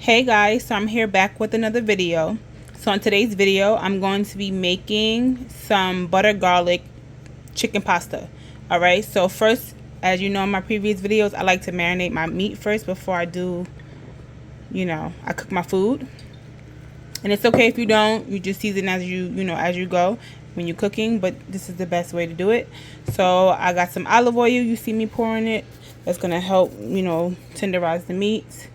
Hey guys, so I'm here back with another video. So in today's video, I'm going to be making some butter garlic chicken pasta. Alright, so first, as you know in my previous videos, I like to marinate my meat first before I do, I cook my food. And it's okay if you don't, you just season as as you go when you're cooking, but this is the best way to do it. So I got some olive oil, you see me pouring it. That's gonna help, tenderize the meat.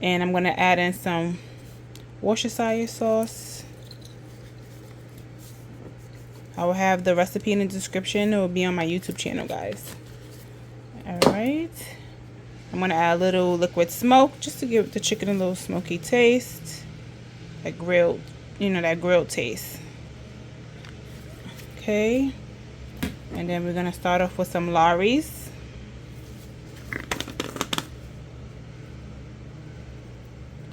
And I'm going to add in some Worcestershire sauce. I will have the recipe in the description. It will be on my YouTube channel, guys. Alright. I'm going to add a little liquid smoke just to give the chicken a little smoky taste. That grilled, that grilled taste. Okay. And then we're going to start off with some Lorries.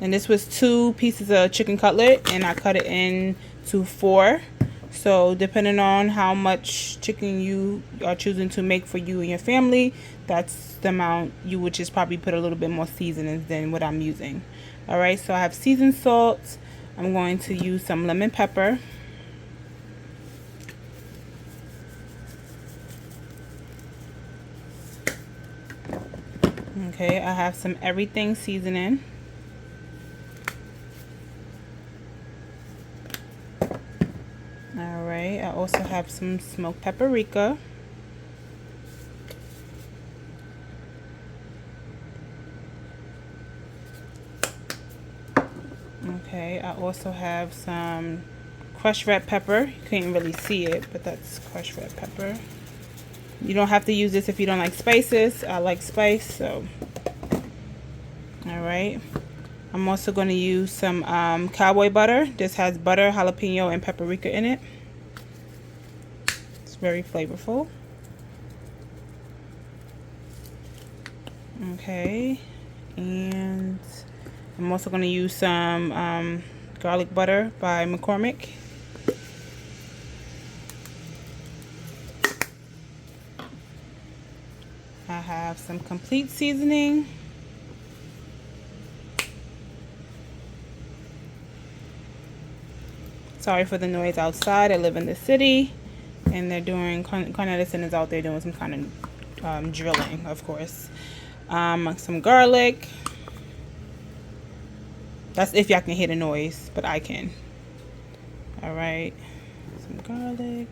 And this was 2 pieces of chicken cutlet, and I cut it into 4. So depending on how much chicken you are choosing to make for you and your family, that's the amount you would just probably put a little bit more seasonings than what I'm using. Alright, so I have seasoned salt. I'm going to use some lemon pepper. Okay, I have some everything seasoning. Alright, I also have some smoked paprika. Okay, I also have some crushed red pepper. You can't really see it, but that's crushed red pepper. You don't have to use this if you don't like spices. I like spice, so. Alright. I'm also going to use some cowboy butter. This has butter, jalapeno, and paprika in it. It's very flavorful. Okay. And I'm also going to use some garlic butter by McCormick. I have some complete seasoning. Sorry for the noise outside. I live in the city, and they're doing, Edison is out there doing some kind of drilling, of course. Some garlic. That's if y'all can hear the noise, but I can. Alright, some garlic.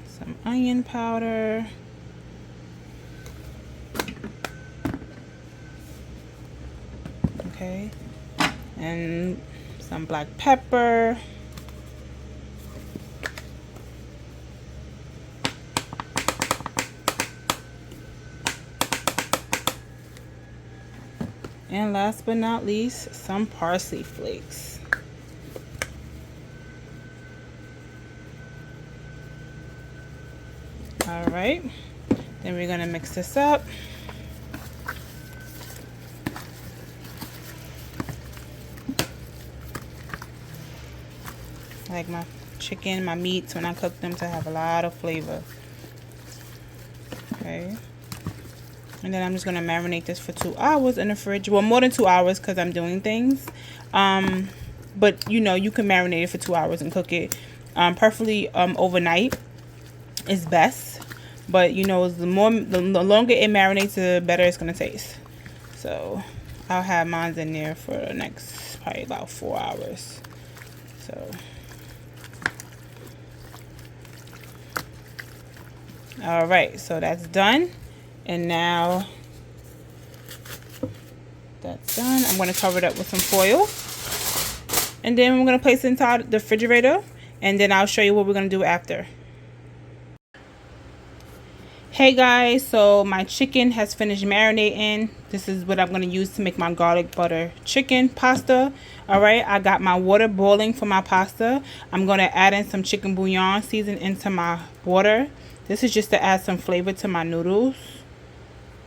Some onion powder. Okay, and some black pepper. And last but not least, some parsley flakes. All right, then we're gonna mix this up. I like my chicken, my meats, when I cook them, to have a lot of flavor. Okay. And then I'm just going to marinate this for 2 hours in the fridge. Well, more than 2 hours because I'm doing things. But, you can marinate it for 2 hours and cook it. Preferably overnight is best. But, the longer it marinates, the better it's going to taste. So, I'll have mine in there for the next probably about 4 hours. So, alright, so that's done. And now that's done, I'm going to cover it up with some foil. And then we're going to place it inside the refrigerator. And then I'll show you what we're going to do after. Hey guys, so my chicken has finished marinating. This is what I'm going to use to make my garlic butter chicken pasta. Alright, I got my water boiling for my pasta. I'm going to add in some chicken bouillon seasoned into my water. This is just to add some flavor to my noodles.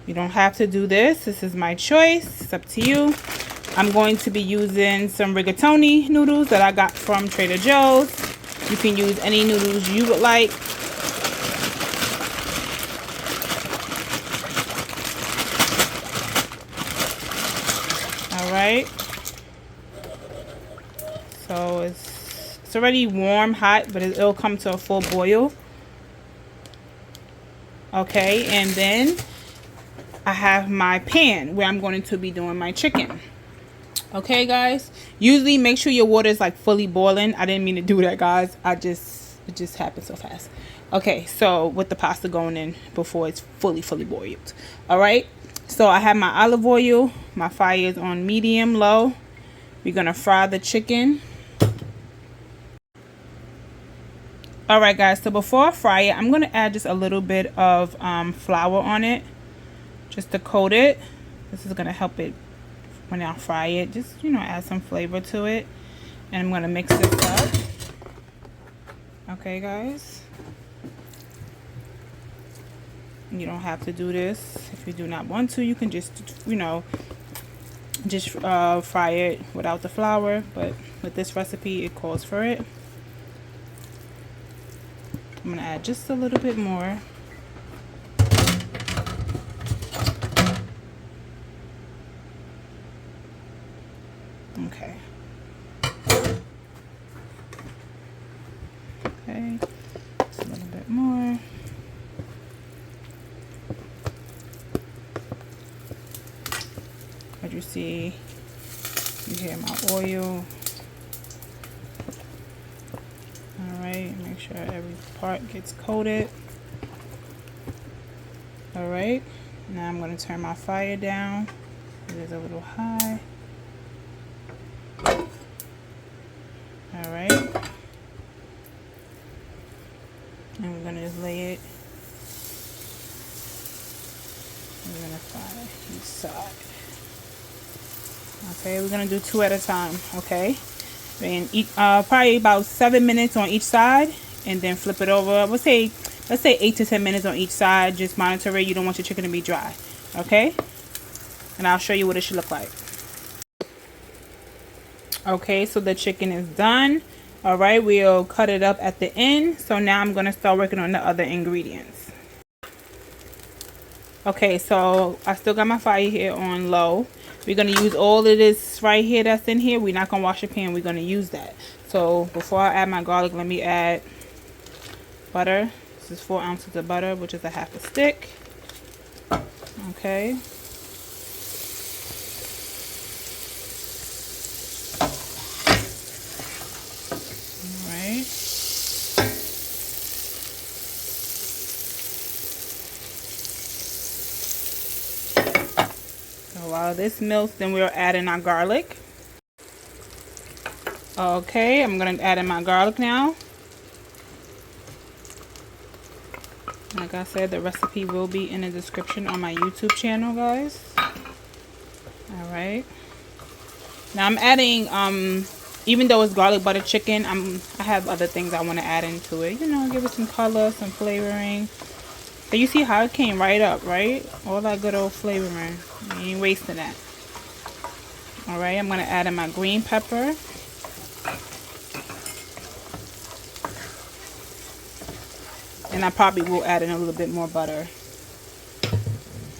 You don't have to do this. This is my choice. It's up to you. I'm going to be using some rigatoni noodles that I got from Trader Joe's. You can use any noodles you would like. So it's already warm, hot, but it'll come to a full boil. Okay, and then I have my pan where I'm going to be doing my chicken. Okay, guys, usually make sure your water is like fully boiling. I didn't mean to do that, guys. It just happened so fast. Okay, so with the pasta going in before it's fully boiled. All right, so I have my olive oil. My fire is on medium low. We're gonna fry the chicken. All right, guys, so before I fry it, I'm gonna add just a little bit of flour on it just to coat it. This is gonna help it when I fry it, just, you know, add some flavor to it. And I'm gonna mix this up. Okay, guys, you don't have to do this if you do not want to. You can just, you know, just fry it without the flour, but with this recipe it calls for it. I'm gonna add just a little bit more. Okay. Okay, just a little bit more. As you see, you hear my oil. Alright, make sure every part gets coated. Alright, now I'm going to turn my fire down. It is a little high. Alright, and we're going to just lay it. We're going to fry each side. Okay, we're going to do 2 at a time. Okay, and probably about 7 minutes on each side, and then flip it over. Let's say 8 to 10 minutes on each side. Just monitor it. You don't want your chicken to be dry. Okay, and I'll show you what it should look like. Okay, so the chicken is done. All right, we'll cut it up at the end. So now I'm going to start working on the other ingredients. Okay, so I still got my fire here on low. We're going to use all of this right here that's in here. We're not going to wash the pan. We're going to use that. So before I add my garlic, let me add butter. This is 4 ounces of butter, which is a half a stick. Okay. Alright. So while this melts, then we'll add in our garlic. Okay, I'm going to add in my garlic now. Like I said, the recipe will be in the description on my YouTube channel, guys. Alright. Now I'm adding, even though it's garlic butter chicken, I have other things I want to add into it. You know, give it some color, some flavoring. So you see how it came right up, right? All that good old flavoring. You ain't wasting that. Alright, I'm going to add in my green pepper. And I probably will add in a little bit more butter.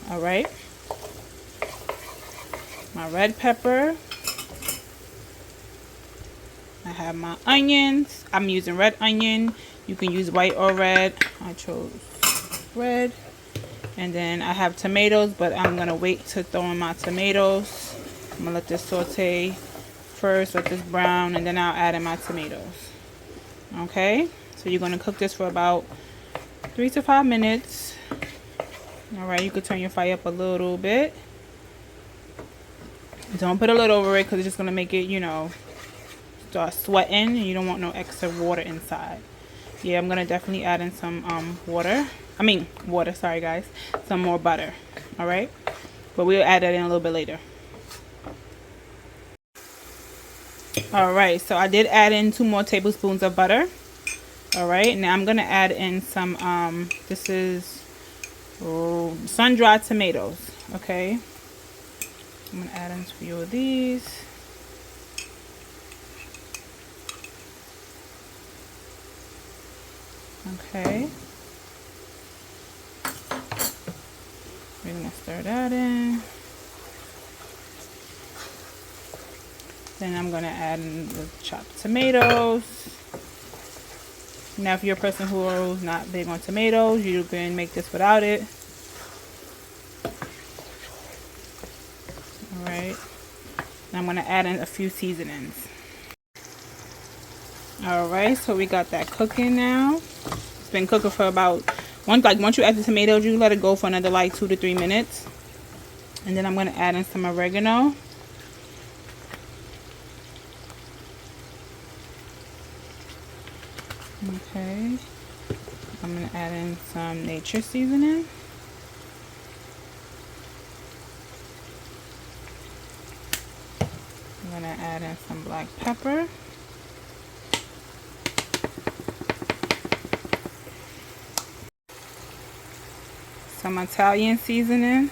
Alright. My red pepper. I have my onions. I'm using red onion. You can use white or red. I chose red. And then I have tomatoes, but I'm going to wait to throw in my tomatoes. I'm going to let this saute first, let this brown, and then I'll add in my tomatoes. Okay. So you're going to cook this for about 3 to 5 minutes. Alright, you could turn your fire up a little bit. Don't put a lid over it because it's just going to make it, you know, start sweating, and you don't want no extra water inside. Yeah, I'm going to definitely add in some water, sorry guys. Some more butter. Alright, but we'll add that in a little bit later. Alright, so I did add in 2 more tablespoons of butter. Alright, now I'm going to add in some, this is sun-dried tomatoes. Okay, I'm going to add in a few of these. Okay, we're going to stir that in. Then I'm going to add in the chopped tomatoes. Now if you're a person who's not big on tomatoes, you can make this without it. Alright. I'm going to add in a few seasonings. Alright, so we got that cooking now. It's been cooking for about, once you add the tomatoes, you let it go for another like 2 to 3 minutes. And then I'm going to add in some oregano. Okay. I'm going to add in some nature seasoning. I'm going to add in some black pepper. Some Italian seasoning.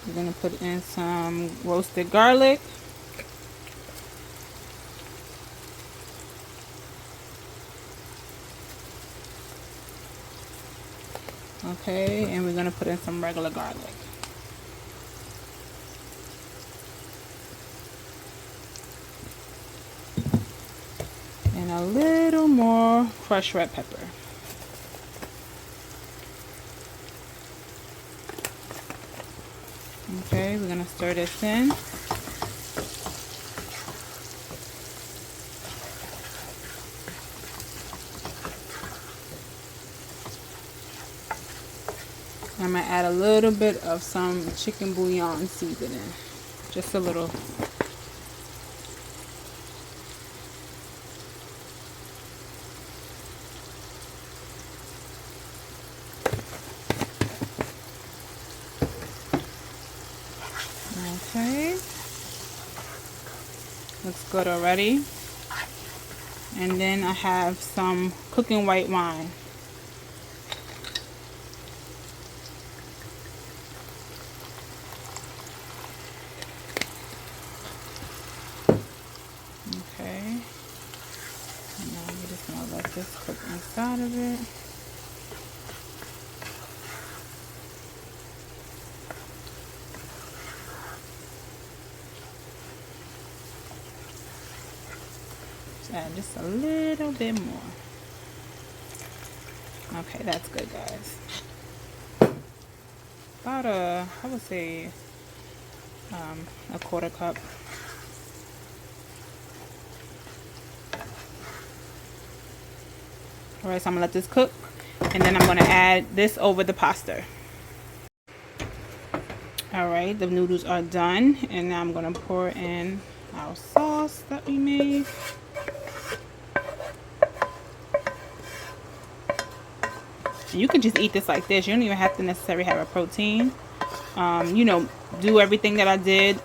We're going to put in some roasted garlic. Okay, and we're going to put in some regular garlic. And a little more crushed red pepper. Okay, we're going to stir this in. I'm going to add a little bit of some chicken bouillon seasoning. Just a little. Okay. Looks good already. And then I have some cooking white wine. Okay. And now we're just going to let this cook inside of it. Add just a little bit more. Okay, that's good, guys. About I would say a quarter cup. Alright, so I'm gonna let this cook, and then I'm gonna add this over the pasta. Alright, the noodles are done, and now I'm gonna pour in our sauce that we made. You can just eat this like this. You don't even have to necessarily have a protein. You know, do everything that I did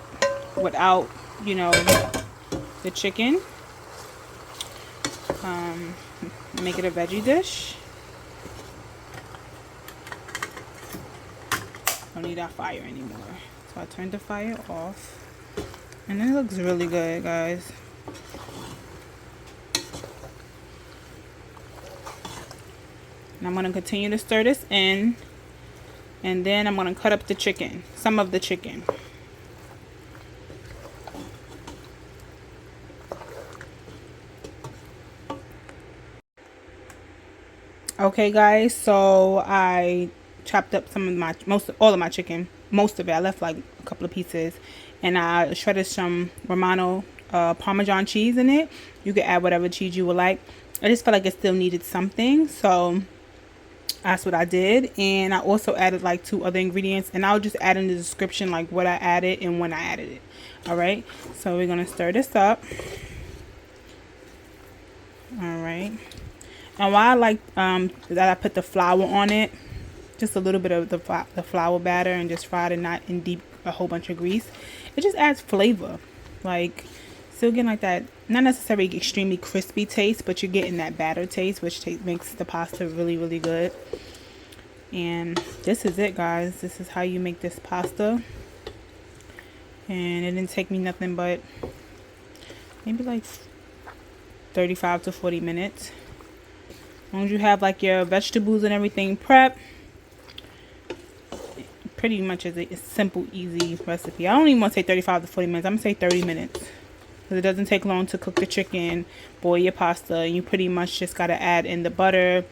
without, you know, the chicken. Make it a veggie dish. Don't need that fire anymore. So I turned the fire off. And it looks really good, guys. And I'm going to continue to stir this in. And then I'm going to cut up the chicken. Some of the chicken. Okay, guys. So I chopped up some of my, all of my chicken. Most of it. I left like a couple of pieces. And I shredded some Romano Parmesan cheese in it. You can add whatever cheese you would like. I just felt like it still needed something. So that's what I did. And I also added like 2 other ingredients, and I'll just add in the description like what I added and when I added it. Alright, so we're gonna stir this up. Alright, and why I like that I put the flour on it, just a little bit of the flour batter, and just fried it, not in deep a whole bunch of grease. It just adds flavor, like still getting like that, not necessarily extremely crispy taste, but you're getting that batter taste, which makes the pasta really, really good. And this is it, guys. This is how you make this pasta. And it didn't take me nothing but maybe like 35 to 40 minutes. As long as you have like your vegetables and everything prepped, pretty much is a simple, easy recipe. I don't even want to say 35 to 40 minutes. I'm going to say 30 minutes. Because it doesn't take long to cook the chicken, boil your pasta, and you pretty much just got to add in the butter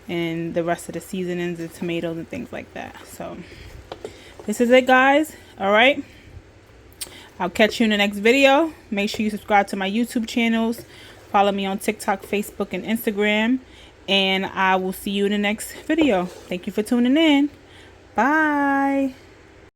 and the rest of the seasonings, the tomatoes and things like that. So this is it, guys. All right. I'll catch you in the next video. Make sure you subscribe to my YouTube channels. Follow me on TikTok, Facebook, and Instagram. And I will see you in the next video. Thank you for tuning in. Bye.